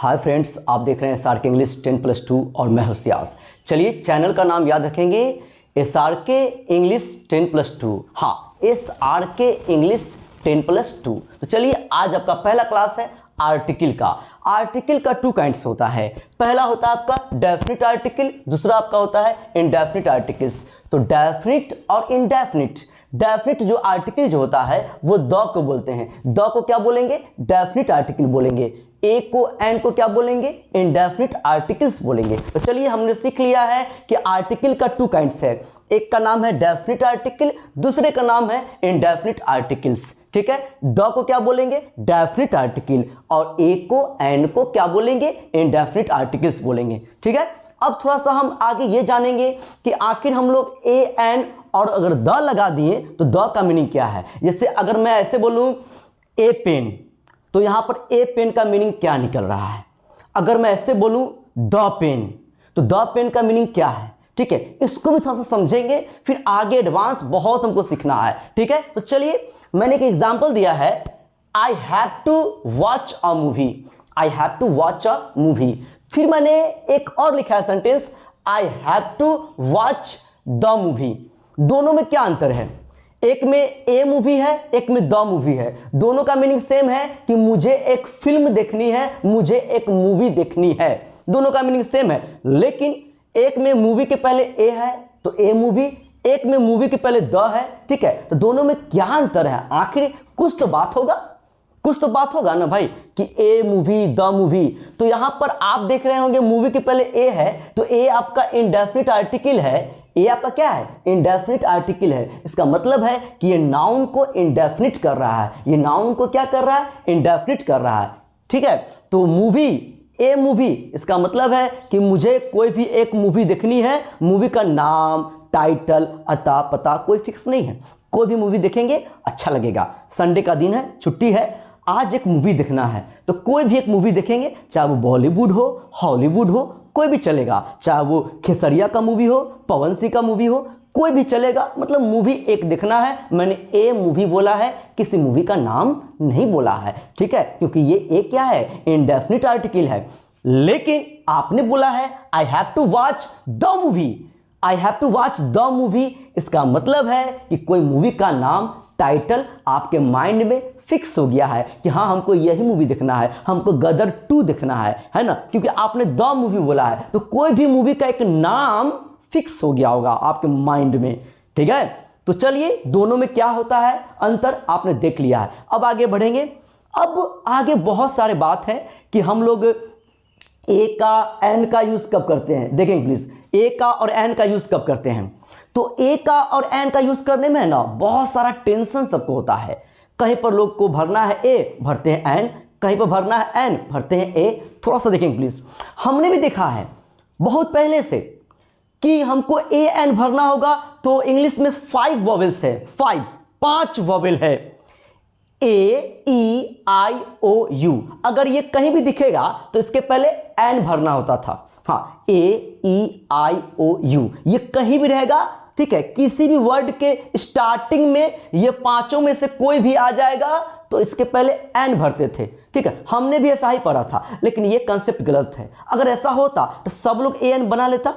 Hi friends, आप देख रहे हैं एसआरके इंग्लिश 10+2 और मैं होशियास। चलिए, चैनल का नाम याद रखेंगे, एसआरके इंग्लिश 10+2। हाँ, एसआरके इंग्लिश 10+2। तो चलिए, आज आपका पहला क्लास है आर्टिकल का। आर्टिकल का 2 काइंड्स होता है। पहला होता है आपका डेफिनिट आर्टिकल, दूसरा आपका होता है इंडेफिनिट आर्टिकल्स। तो डेफिनिट और इंडेफिनिट, डेफिनिट जो आर्टिकल जो होता है वो द को बोलते हैं। द को क्या बोलेंगे? डेफिनिट आर्टिकल बोलेंगे। ए को एंड को क्या बोलेंगे? इंडेफिनिट आर्टिकल्स बोलेंगे। तो चलिए, हमने सीख लिया है कि आर्टिकल का 2 काइंड्स है। एक का नाम है डेफिनिट आर्टिकल, दूसरे का नाम है इंडेफिनिट आर्टिकल्स। ठीक है, द को क्या बोलेंगे? डेफिनिट आर्टिकल, और ए को एंड को क्या बोलेंगे? इंडेफिनिट आर्टिकल्स बोलेंगे। ठीक है, अब थोड़ा सा हम आगे ये जानेंगे कि आखिर हम लोग ए एंड और अगर द लगा दिए तो द का मीनिंग क्या है। जैसे अगर मैं ऐसे बोलूं ए पेन, तो यहां पर ए पेन का मीनिंग क्या निकल रहा है। अगर मैं ऐसे बोलूं द पेन, तो द पेन का मीनिंग क्या है। ठीक है, इसको भी थोड़ा सा समझेंगे, फिर आगे एडवांस बहुत हमको सीखना है। ठीक है, तो चलिए, मैंने एक एग्जांपल दिया है, I have to watch a movie. I have to watch a movie. फिर मैंने एक और लिखा है sentence, I have to watch the movie. दोनों में क्या अंतर है? एक में ए मूवी है, एक में द मूवी है। दोनों का मीनिंग सेम है कि मुझे एक फिल्म देखनी है, मुझे एक मूवी देखनी है। दोनों का मीनिंग सेम है, लेकिन एक में मूवी के पहले ए है तो ए मूवी, एक में मूवी के पहले द है। ठीक है, तो दोनों में क्या अंतर है? आखिर कुछ तो बात होगा, कुछ तो बात होगा ना भाई, कि ए मूवी द मूवी। तो यहां पर आप देख रहे होंगे मूवी के पहले ए है, तो ए आपका इंडेफिनिट आर्टिकल है। ये आपका क्या है? इंडेफिनिट आर्टिकल है। इसका मतलब है कि ये नाउन को इंडेफिनिट कर रहा है। ये नाउन को क्या कर रहा है? इंडेफिनिट कर रहा है। ठीक है, तो मूवी, ए मूवी, इसका मतलब है कि मुझे कोई भी एक मूवी देखनी है। मूवी का नाम, टाइटल, अता पता कोई फिक्स नहीं है। कोई भी मूवी देखेंगे अच्छा लगेगा। संडे का दिन है, छुट्टी है, आज एक मूवी देखना है, तो कोई भी एक मूवी देखेंगे, चाहे वो बॉलीवुड हो, हॉलीवुड हो, कोई भी चलेगा। चाहे वो खेसरिया का मूवी हो, पवन सिंह का मूवी हो, कोई भी चलेगा। मतलब मूवी एक देखना है। मैंने ए मूवी बोला है, किसी मूवी का नाम नहीं बोला है। ठीक है, क्योंकि ये ए क्या है? इंडेफिनिट आर्टिकल है। लेकिन आपने बोला है I have to watch the movie. I have to watch the movie, इसका मतलब है कि कोई मूवी का नाम, टाइटल आपके माइंड में फिक्स हो गया है कि हाँ, हमको यही मूवी देखना है, हमको गदर 2 देखना है ना। क्योंकि आपने द मूवी बोला है, तो कोई भी मूवी का एक नाम फिक्स हो गया होगा आपके माइंड में। ठीक है, तो चलिए, दोनों में क्या होता है अंतर आपने देख लिया है। अब आगे बढ़ेंगे। अब आगे बहुत सारे बात है कि हम लोग ए का एंड का यूज कब करते हैं। देखेंगे प्लीज, ए का और एंड का यूज कब करते हैं। तो ए का और एंड का यूज करने में ना बहुत सारा टेंशन सबको होता है। कहीं पर लोग को भरना है ए, भरते हैं एन, कहीं पर भरना है एन, भरते हैं ए। थोड़ा सा देखेंगे प्लीज। हमने भी देखा है बहुत पहले से कि हमको ए एन भरना होगा, तो इंग्लिश में 5 वॉवेल्स है। 5 वॉवेल है। ए ई आई ओ यू। अगर ये कहीं भी दिखेगा तो इसके पहले एन भरना होता था। हाँ, ए ई आई ओ यू, ये कहीं भी रहेगा। ठीक है, किसी भी वर्ड के स्टार्टिंग में ये 5 में से कोई भी आ जाएगा तो इसके पहले एन भरते थे। ठीक है, हमने भी ऐसा ही पढ़ा था, लेकिन ये कंसेप्ट गलत है। अगर ऐसा होता तो सब लोग ए एन बना लेता।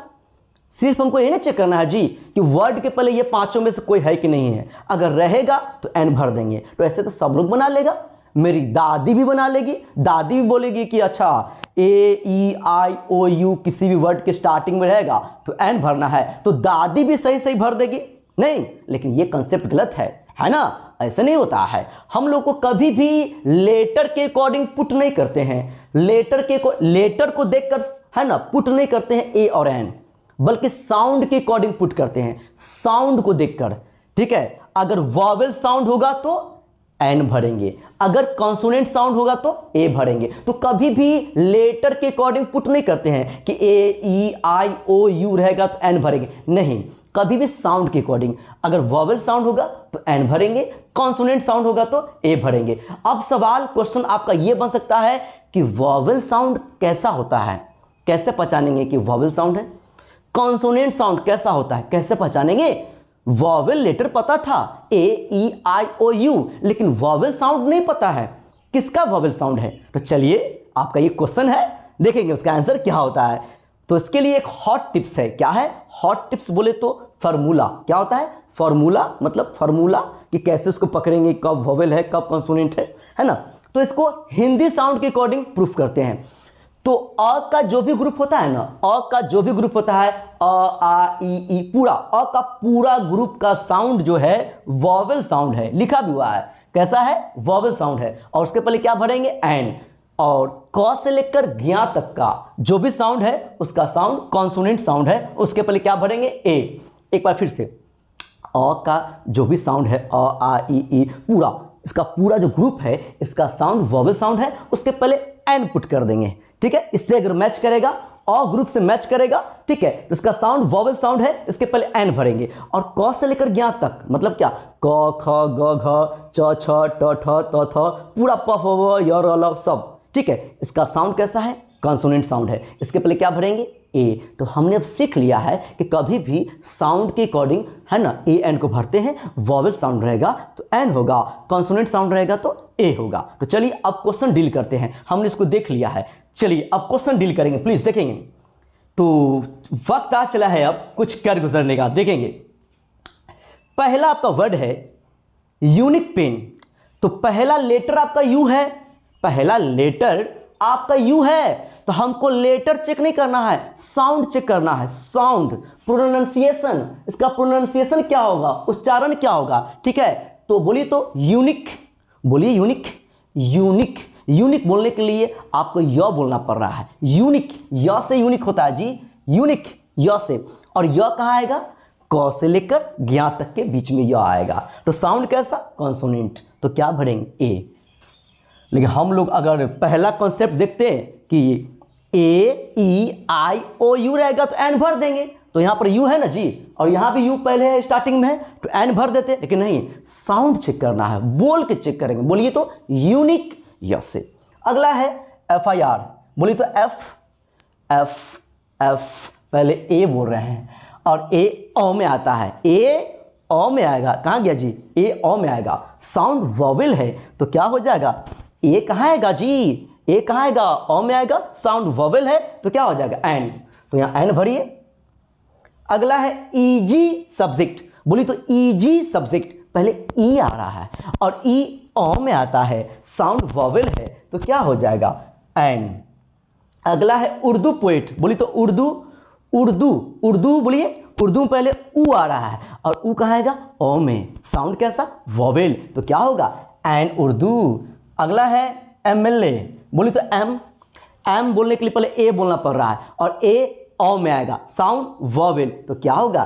सिर्फ हमको ये नहीं चेक करना है जी कि वर्ड के पहले ये 5 में से कोई है कि नहीं है। अगर रहेगा तो एन भर देंगे, तो ऐसे तो सब लोग बना लेगा। मेरी दादी भी बना लेगी। दादी भी बोलेगी कि अच्छा, ए ई आई ओ यू किसी भी वर्ड के स्टार्टिंग में रहेगा तो एन भरना है, तो दादी भी सही सही भर देगी। नहीं, लेकिन ये कंसेप्ट गलत है ना। ऐसा नहीं होता है। हम लोग को कभी भी लेटर के अकॉर्डिंग पुट नहीं करते हैं। लेटर को देखकर है ना पुट नहीं करते हैं ए और एन, बल्कि साउंड के अकॉर्डिंग पुट करते हैं, साउंड को देखकर। ठीक है, अगर वॉवेल साउंड होगा तो एन भरेंगे, अगर कॉन्सोनेंट साउंड होगा तो ए भरेंगे। तो कभी भी लेटर के अकॉर्डिंग पुट नहीं करते हैं कि ए ई आई ओ यू रहेगा तो एन भरेंगे। नहीं, कभी भी साउंड के अकॉर्डिंग। अगर वॉवेल साउंड होगा तो एन भरेंगे, कॉन्सोनेंट साउंड होगा तो ए भरेंगे। अब सवाल, क्वेश्चन आपका यह बन सकता है कि वॉवेल साउंड कैसा होता है, कैसे पहचानेंगे कि वॉवेल साउंड है। कॉन्सोनेंट साउंड कैसा होता है, कैसे पहचानेंगे। वॉवेल लेटर पता था, ए ई आई ओ यू, लेकिन वॉवेल साउंड नहीं पता है किसका वॉवेल साउंड है। तो चलिए आपका ये क्वेश्चन है, देखेंगे उसका आंसर क्या होता है। तो इसके लिए एक हॉट टिप्स है। क्या है हॉट टिप्स बोले तो फार्मूला। क्या होता है फार्मूला, मतलब फार्मूला कि कैसे उसको पकड़ेंगे, कब वोवेल है कब कॉन्सोनेंट है ना। तो इसको हिंदी साउंड के अकॉर्डिंग प्रूफ करते हैं। तो अ का जो भी ग्रुप होता है ना, अ का जो भी ग्रुप होता है, अ आ ई पूरा अ का पूरा ग्रुप का साउंड जो है वोवेल साउंड है, लिखा भी हुआ है कैसा है वोवेल साउंड है। और उसके पहले क्या भरेंगे एन, और क से लेकर ज्ञ तक का जो भी साउंड है उसका साउंड कॉन्सोनेंट साउंड है, उसके पहले क्या भरेंगे ए। एक बार फिर से अ का जो भी साउंड है अ आ ई पूरा, इसका पूरा जो ग्रुप है इसका साउंड वोवेल साउंड है, उसके पहले एन पुट कर देंगे। ठीक है, इससे अगर मैच करेगा अ ग्रुप से मैच करेगा, ठीक है, तो इसका साउंड वोवेल साउंड है, इसके पहले एन भरेंगे। और क से लेकर ज्ञ तक मतलब क्या क ख ग घ च छ ट ठ त थ पूरा प फ व य र ल सब, ठीक है, इसका साउंड कैसा है कॉन्सोनेंट साउंड है, इसके पहले क्या भरेंगे ए। तो हमने अब सीख लिया है कि कभी भी साउंड के अकॉर्डिंग है ना ए एन को भरते हैं, वोवेल साउंड रहेगा तो एन होगा, कॉन्सोनेंट साउंड रहेगा तो ए होगा। तो चलिए अब क्वेश्चन डील करते हैं, हमने इसको देख लिया है, चलिए अब क्वेश्चन डील करेंगे, प्लीज देखेंगे। तो वक्त आ चला है अब कुछ कर गुजरने का, देखेंगे। पहला आपका वर्ड है यूनिक पेन। तो पहला लेटर आपका यू है, पहला लेटर आपका यू है, तो हमको लेटर चेक नहीं करना है, साउंड चेक करना है, साउंड प्रोनाउंसिएशन, इसका प्रोनाउंसिएशन क्या होगा, उच्चारण क्या होगा। ठीक है, तो बोलिए तो यूनिक, बोलिए यूनिक। यूनिक यूनिक बोलने के लिए आपको य बोलना पड़ रहा है, यूनिक य से यूनिक होता है जी, यूनिक य से। और य कहाँ आएगा क से लेकर ज्ञ तक के बीच में य आएगा, तो साउंड कैसा कॉन्सोनेंट, तो क्या भरेंगे ए। लेकिन हम लोग अगर पहला कॉन्सेप्ट देखते हैं कि ए ई आई ओ यू रहेगा तो एन भर देंगे, तो यहां पर यू है ना जी, और यहां भी यू पहले है स्टार्टिंग में है तो एन भर देते, लेकिन नहीं, साउंड चेक करना है, बोल के चेक करेंगे। बोलिए तो यूनिक यस से। अगला है एफ आई आर। बोलिए तो एफ एफ एफ, पहले ए बोल रहे हैं और ए ओ में आता है, ए ओ में आएगा, कहां गया जी ए ओ में आएगा, साउंड वोवेल है तो क्या हो जाएगा ए कहां आएगा जी, ए कहां आएगा ओ में आएगा, साउंड वोवेल है तो क्या हो जाएगा एन, तो यहां एन भरिए। अगला है इजी सब्जेक्ट। बोलिए तो इजी सब्जेक्ट, पहले ई आ रहा है और ई ओ में आता है, साउंड वोवेल है तो क्या हो जाएगा एन। अगला है उर्दू पोएट। बोलिए तो उर्दू, उर्दू उर्दू बोलिए, उर्दू में पहले ऊ आ रहा है और ऊ कहाँ आएगा ओ में, साउंड कैसा वोवेल तो क्या होगा एन उर्दू। अगला है एमएलए। बोलिए तो एम, एम बोलने के लिए पहले ए बोलना पड़ रहा है और ए ओ में आएगा, साउंड वोवेल तो क्या होगा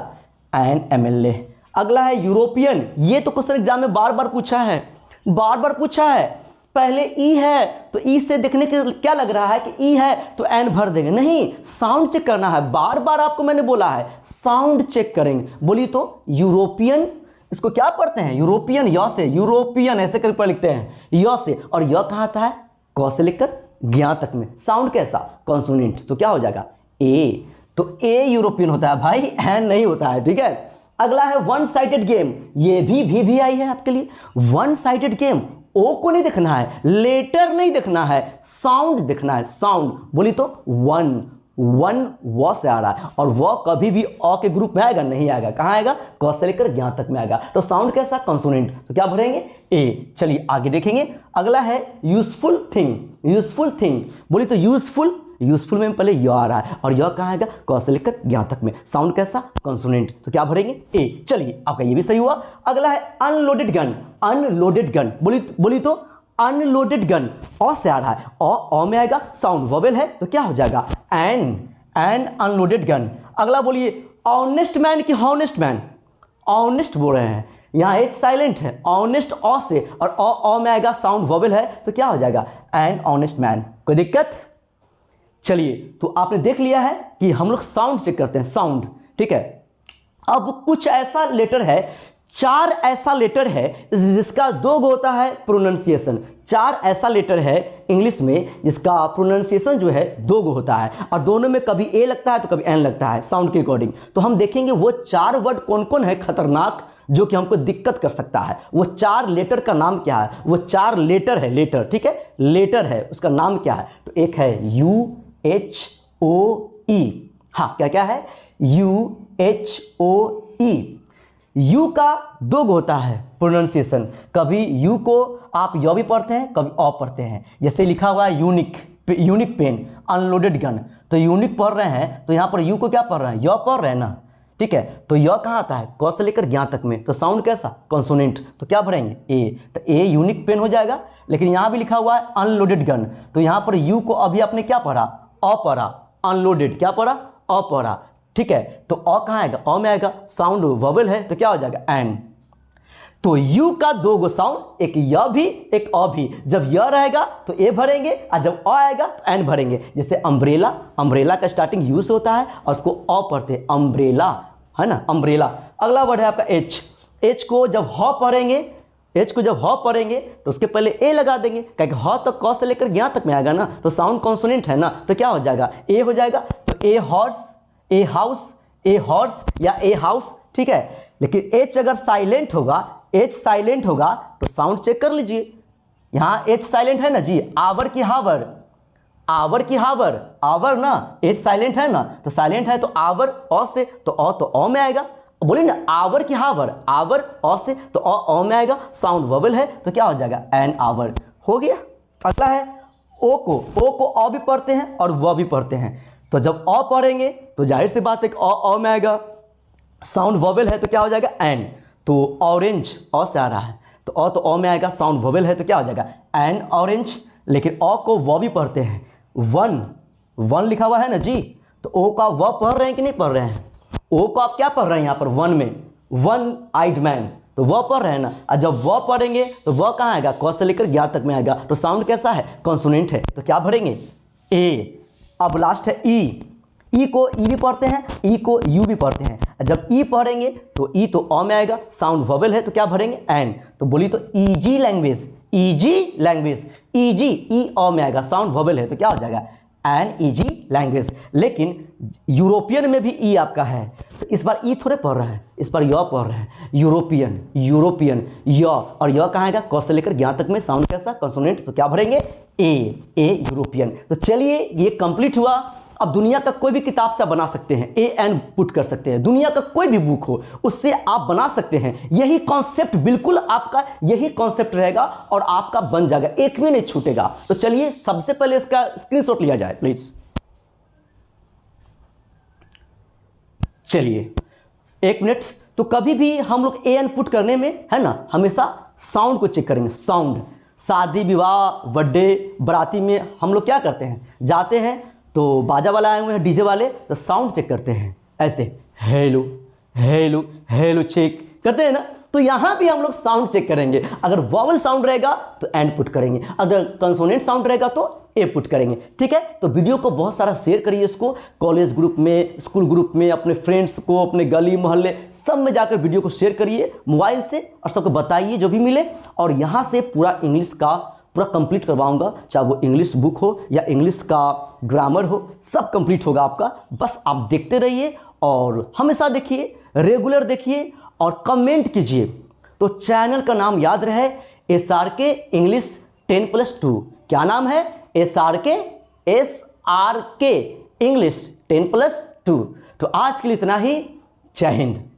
एन एमएलए। अगला है यूरोपियन। ये तो क्वेश्चन एग्जाम में बार बार पूछा है, बार बार पूछा है। पहले ई है तो ई से देखने के क्या लग रहा है कि ई है तो एन भर देंगे, नहीं, साउंड चेक करना है, बार बार आपको मैंने बोला है साउंड चेक करेंगे। बोलिए तो यूरोपियन, इसको क्या पढ़ते हैं यूरोपियन य से, यूरोपियन ऐसे करके लिखते हैं य से, और य कहाँ आता है क से लेकर ज्ञ तक में, साउंड कैसा कॉन्सोनेंट तो क्या हो जाएगा ए। तो ए यूरोपियन होता है भाई, एन नहीं होता है, ठीक है। अगला है वन साइडेड गेम। ये भी आई है आपके लिए, वन साइडेड गेम, ओ को नहीं देखना है, लेटर नहीं देखना है, साउंड देखना है, साउंड। बोली तो वन, वन व से आ रहा है और वो कभी भी अ के ग्रुप में आएगा नहीं आएगा, कहाँ आएगा क से लेकर ज्ञ तक में आएगा, तो साउंड कैसा कॉन्सोनेंट तो क्या भरेंगे ए। चलिए आगे देखेंगे। अगला है यूजफुल थिंग। यूजफुल थिंग, बोली तो यूजफुल, यूजफुल में पहले य आ रहा है और यह कहाँ आएगा क से लेकर ज्ञ तक में, साउंड कैसा कॉन्सोनेंट तो क्या भरेंगे ए। चलिए आपका ये भी सही हुआ। अगला है अनलोडेड गन। अनलोडेड गन, बोली तो अनलोडेड गन, ओ से आ रहा है, ओ में आएगा, साउंड वोवेल है तो क्या हो जाएगा एन, एन अनलोडेड गन। अगला बोलिए ऑनेस्ट मैन की हॉनेस्ट मैन। ऑनेस्ट बोल रहे हैं, यहाँ एच साइलेंट है, ऑनेस्ट ओ से और ओ में आएगा, साउंड वोवेल है तो क्या हो जाएगा एन ऑनेस्ट मैन। कोई दिक्कत? चलिए तो आपने देख लिया है कि हम लोग साउंड चेक करते हैं, साउंड, ठीक है। अब कुछ ऐसा लेटर है 4 ऐसा लेटर है जिसका 2 गो होता है प्रोनाउंसिएशन। 4 ऐसा लेटर है इंग्लिश में जिसका प्रोनाउंसिएशन जो है 2 गो होता है, और दोनों में कभी ए लगता है तो कभी एन लगता है साउंड के अकॉर्डिंग। तो हम देखेंगे वो 4 वर्ड कौन कौन है खतरनाक, जो कि हमको दिक्कत कर सकता है। वो 4 लेटर का नाम क्या है? वो 4 लेटर है, लेटर, ठीक है, लेटर है, उसका नाम क्या है? तो एक है UHOE। हाँ, क्या क्या है? UHOE। यू का 2 गो होता है प्रोनाउंसिएशन। कभी यू को आप य भी पढ़ते हैं, कभी अ पढ़ते हैं। जैसे लिखा हुआ है unique, unique pen, unloaded gun, तो यूनिक पढ़ रहे हैं तो यहाँ पर यू को क्या पढ़ रहे हैं? य पढ़ रहे हैं ना, ठीक है। तो य कहाँ आता है? क से लेकर ज्ञ तक में, तो साउंड कैसा? कॉन्सोनेंट, तो क्या भरेंगे? ए। तो ए यूनिक पेन हो जाएगा। लेकिन यहाँ भी लिखा हुआ है अनलोडेड गन, तो यहाँ पर यू को अभी आपने क्या पढ़ा? अ पढ़ा। अनलोडेड क्या पढ़ा? अ पढ़ा, ठीक है। तो अ कहाँ आएगा? अ में आएगा, साउंड वोवेल है तो क्या हो जाएगा? एन। तो यू का 2 गो साउंड, एक य भी एक अ भी। जब य रहेगा तो ए भरेंगे, और जब अ आएगा तो एन भरेंगे। जैसे अम्ब्रेला, अम्ब्रेला का स्टार्टिंग यू से होता है और उसको अ पढ़ते हैं, अम्ब्रेला, है ना, अम्ब्रेला। अगला वर्ड है आपका एच। एच को जब ह पढ़ेंगे, एच को जब ह पढ़ेंगे तो उसके पहले ए लगा देंगे, क्योंकि ह तो क से लेकर ज्ञ तक में आएगा ना, तो साउंड कॉन्सोनेंट है ना, तो क्या हो जाएगा? ए हो जाएगा। तो a horse, a house, a horse या ए हाउस, ठीक है। लेकिन एच अगर साइलेंट होगा, एच साइलेंट होगा तो साउंड चेक कर लीजिए। यहाँ एच साइलेंट है ना जी, आवर की हावर, आवर की हावर, आवर ना, एच साइलेंट है ना, तो साइलेंट है तो आवर अ से, तो अ में आएगा। बोलिए ना आवर की हावर, आवर अ से तो अ में आएगा, साउंड वोवेल है तो क्या हो जाएगा? एन आवर, हो गया। अगला है ओ को। ओ को अ भी पढ़ते हैं और व भी पढ़ते हैं। तो जब अ पढ़ेंगे तो जाहिर सी बात है कि अ में आएगा, साउंड वोवेल है तो क्या हो जाएगा? एन। तो ऑरेंज अ से आ रहा है, तो अ में आएगा, साउंड वोवेल है तो क्या हो जाएगा? N orange. लेकिन अ को व भी पढ़ते हैं, वन, वन लिखा हुआ है ना जी, तो ओ का व पढ़ रहे हैं कि नहीं पढ़ रहे हैं? ओ को आप क्या पढ़ रहे हैं यहाँ पर? वन में, वन आइड मैन, तो वह पढ़ रहे हैं ना। और जब वह पढ़ेंगे तो वह कहाँ आएगा? क से लेकर ज्ञ तक में आएगा, तो साउंड कैसा है? कॉन्सोनेंट है, तो क्या भरेंगे? ए। अब लास्ट है ई। ई को ई भी पढ़ते हैं, ई को यू भी पढ़ते हैं। जब ई पढ़ेंगे तो ई तो अ में आएगा, साउंड वोवेल है तो क्या भरेंगे? एन। तो बोली तो easy language, easy language, easy ई अ में आएगा, साउंड वोवेल है तो क्या हो जाएगा? An easy language. लेकिन यूरोपियन में भी ई आपका है, तो इस बार ई थोड़े पढ़ रहा है, इस बार य पढ़ रहा है। यूरोपियन, यूरोपियन, य, और य कहाँ आएगा? क से लेकर ज्ञ तक में, साउंड कैसा? कॉन्सोनेंट, तो क्या भरेंगे? ए यूरोपियन। तो चलिए ये कंप्लीट हुआ। अब दुनिया का कोई भी किताब से आप बना सकते हैं, ए एन पुट कर सकते हैं, दुनिया का कोई भी बुक हो उससे आप बना सकते हैं। यही कॉन्सेप्ट, बिल्कुल आपका यही कॉन्सेप्ट रहेगा और आपका बन जाएगा, एक भी नहीं छूटेगा। तो चलिए सबसे पहले इसका स्क्रीनशॉट लिया जाए प्लीज। चलिए 1 मिनट। तो कभी भी हम लोग ए एन पुट करने में, है ना, हमेशा साउंड को चेक करेंगे। साउंड, शादी विवाह बर्थडे बराती में हम लोग क्या करते हैं? जाते हैं तो बाजा वाला आए हुए हैं, डीजे वाले, तो साउंड चेक करते हैं ऐसे, हेलो हेलो हेलो चेक करते हैं ना। तो यहाँ भी हम लोग साउंड चेक करेंगे। अगर वॉवल साउंड रहेगा तो एन पुट करेंगे, अगर कंसोनेंट साउंड रहेगा तो ए पुट करेंगे, ठीक है। तो वीडियो को बहुत सारा शेयर करिए, इसको कॉलेज ग्रुप में, स्कूल ग्रुप में, अपने फ्रेंड्स को, अपने गली मोहल्ले सब में जाकर वीडियो को शेयर करिए मोबाइल से, और सबको बताइए जो भी मिले। और यहाँ से पूरा इंग्लिश का पूरा कंप्लीट करवाऊंगा, चाहे वो इंग्लिश बुक हो या इंग्लिश का ग्रामर हो, सब कंप्लीट होगा आपका। बस आप देखते रहिए और हमेशा देखिए, रेगुलर देखिए और कमेंट कीजिए। तो चैनल का नाम याद रहे, SRK इंग्लिश 10+2। क्या नाम है? SRK English 10+2। तो आज के लिए इतना ही। जय हिंद।